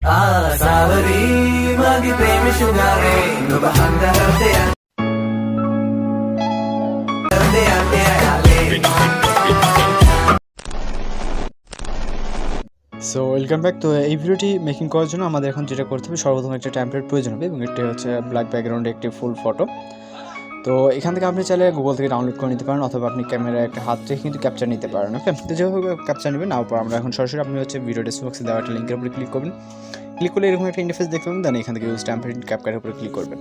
सावरी मागी प्रेम शुगारे नुबहंदा हरते आते आले। So welcome back. তো এই ভিডিওটি মেকিং করার জন্য আমাদের এখন যেটা করতে হবে, সর্বপ্রথম একটা টেমপ্লেট প্রয়োজন হবে এবং এটি হচ্ছে ব্ল্যাক ব্যাকগ্রাউন্ডে একটি ফুল ফটো। তো এখান থেকে আপনি চাইলে গুগল থেকে ডাউনলোড করে নিতে পারেন, অথবা আপনি ক্যামেরায় একটা হাত রেখে কিন্তু ক্যাপচার নিতে পারেন। ওকে, তো যেভাবে ক্যাপচার নেবেন নাও পর আমরা এখন সরাসরি আপনি হচ্ছে ভিডিও ডেসক্রিপশনে দেওয়া একটা লিঙ্কের উপরে ক্লিক করবেন। ক্লিক করলে এরকম একটা ইন্টারফেস দেখতে পাবেন, দেন এখান থেকে ইউজ টেমপ্লেট ক্যাপকাটের উপরে ক্লিক করবেন।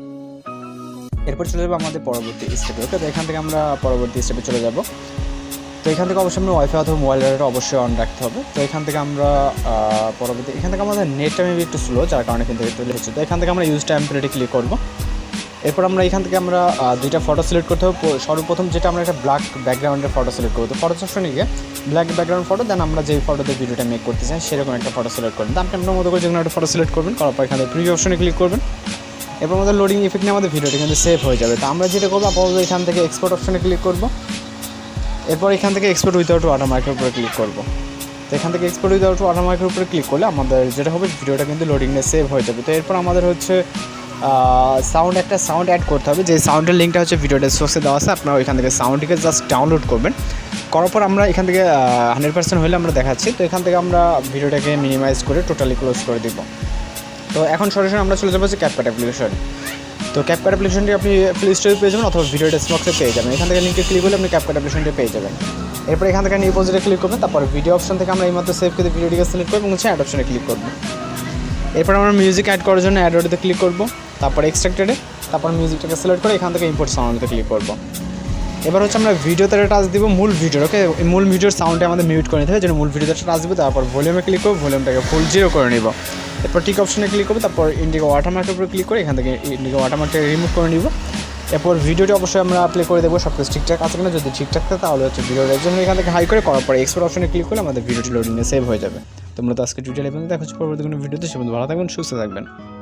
এরপর চলে যাবো আমাদের পরবর্তী স্টেপে। ওকে, তো এখান থেকে আমরা পরবর্তী স্টেপে চলে যাব। তো এখান থেকে অবশ্যই আমরা ওয়াইফাই অথবা মোবাইল ডাটা অবশ্যই অন রাখতে হবে। তো এখান থেকে আমরা পরবর্তী এখান থেকে আমাদের নেটটা মেবি একটু স্লো, যার কারণে কিন্তু একটু হচ্ছে। তো এখান থেকে আমরা ইউজ টেমপ্লেটে ক্লিক করব। এরপর আমরা এখান থেকে আমরা দুইটা ফটো সিলেক্ট করতে হবে। সর্বপ্রথম যেটা আমরা একটা ব্ল্যাক ব্যাকগ্রাউন্ডের ফটো সিলেক্ট করবো। তো ফটো অপশনে গিয়ে ব্ল্যাক ব্যাকগ্রাউন্ড ফটো, দেন আমরা যেই ফটোতে ভিডিওটা মেক করতে চাই সেরকম একটা ফটো সিলেক্ট করবেন। তো আপনি আপনার মতো করে যেকোনো একটা ফটো সিলেক্ট করবেন, করার পর এখানে প্রিভিউ অপশনে ক্লিক করবেন। এরপর আমাদের লোডিং ইফেক্ট নিয়ে আমাদের ভিডিওটা কিন্তু সেভ হয়ে যাবে। তো আমরা যেটা করবো আপাতত এখান থেকে এক্সপোর্ট অপশনে ক্লিক করব। এরপর এখান থেকে এক্সপোর্ট উইদাউট ওয়াটারমার্কের উপরে ক্লিক করব। তো এখান থেকে এক্সপোর্ট উইদাউট ওয়াটারমার্কের উপরে ক্লিক করলে আমাদের যেটা হবে ভিডিওটা কিন্তু লোডিং নিয়ে সেভ হয়ে যাবে। তো এরপর আমাদের হচ্ছে একটা সাউন্ড অ্যাড করতে হবে, যে সাউন্ডের লিঙ্কটা হচ্ছে ভিডিও ডেসক্রিপশনে দেওয়া আছে। আপনারা ওইখান থেকে সাউন্ডটিকে জাস্ট ডাউনলোড করবেন। করার পর আমরা এখান থেকে 100% হলে আমরা দেখাচ্ছি। তো এখান থেকে আমরা ভিডিওটাকে মিনিমাইজ করে টোটালি ক্লোজ করে দিব। তো এখন সরাসরি আমরা চলে যাবো যে ক্যাপকাট অ্যাপ্লিকেশন। তো ক্যাপকাট অ্যাপ্লিকেশনটি আপনি প্লে স্টোরে পেয়ে যাবেন অথবা ভিডিও ডেসক্রিপশনে পেয়ে যাবেন। এখান থেকে লিঙ্কে ক্লিক করলে আপনি ক্যাপকাট অ্যাপ্লিকেশনটি পেয়ে যাবেন। এরপর এখান থেকে নিউ প্রজেক্টে ক্লিক করবেন। তারপর ভিডিও অপশন থেকে আমরা এইমাত্র সেভ করে ভিডিওটিকে সিলেক্ট করবো এবং হচ্ছে অ্যাড অপশনে ক্লিক করবো। এরপর আমরা মিউজিক অ্যাড করার জন্য অ্যাড অডিওতে ক্লিক করবো, তারপর এক্সট্রাক্টেডে, তারপর মিউজিকটাকে সিলেক্ট করে এখান থেকে ইম্পোর্ট সাউন্ডে ক্লিক করবো। এবার হচ্ছে আমরা ভিডিওতে টাচ দিব মূল ভিডিওর। ওকে, মূল ভিডিওর সাউন্ডে আমাদের মিউট করে নিতে হবে, যেন মূল ভিডিওতে টাচ দিব। তারপর ভলিউমে ক্লিক করবো, ভলিউমটাকে ফুল 0 করে নিব। এরপর টিক অপশনে ক্লিক করবো, তারপর ইন্ডিগো ওয়াটারমার্কের উপরে ক্লিক করে এখান থেকে ইন্ডিগো ওয়াটারমার্কটাকে রিমুভ করে নিব। এরপর ভিডিওটি অবশ্যই আমরা প্লে করে দেবো সব কিছু ঠিকঠাক আছে কিনা। যদি ঠিকঠাক থাকে তাহলে হচ্ছে ভিডিওর জন্য এখান থেকে হাই করে করার পরে এক্সপোর্ট অপশনে ক্লিক করলে আমাদের ভিডিওটি লোডিংয়ে সেভ হয়ে যাবে। তোমরা তো আজকে টিউটোরিয়াল দেখা হচ্ছে পরবর্তী কোনো ভিডিওতে। সে ভালো থাকবেন, সুস্থ থাকবেন।